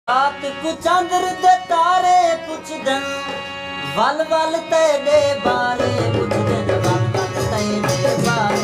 रात को चंद्र दे तारे कुछ दिन वल वल तेरे बारे कुछ दिन वल वल तेरे बारे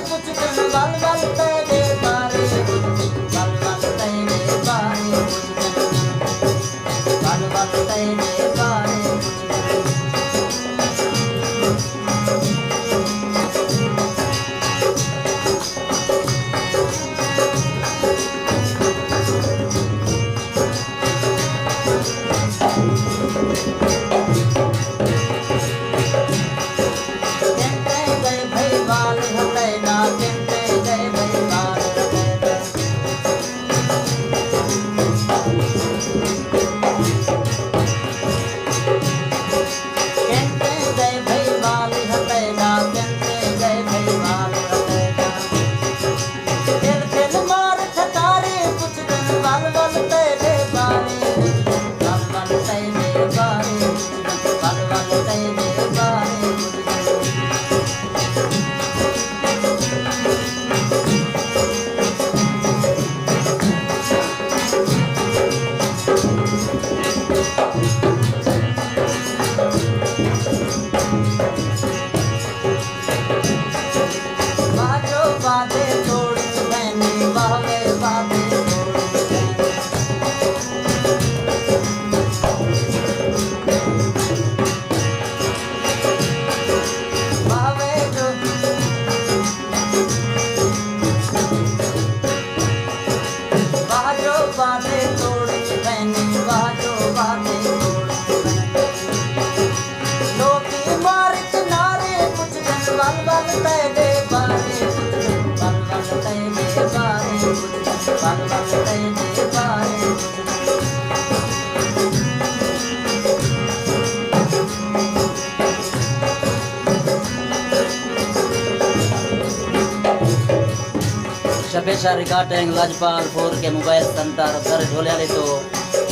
कुछ दिन वल वल तेरे बारे कुछ दिन शपेशा रिकॉर्डिंग लाजपालपुर के मोबाइल सेंटर दर झोले तो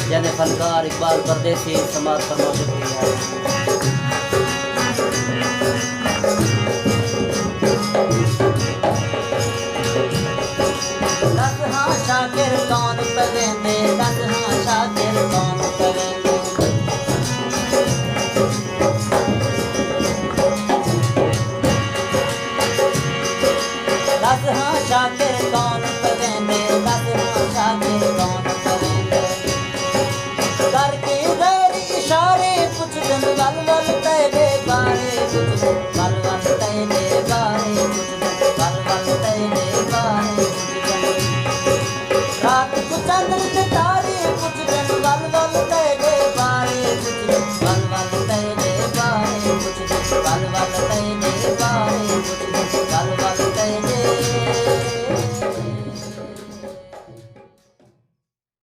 जने फनकार इकबाल परदेसी समाज पर मौजूद है।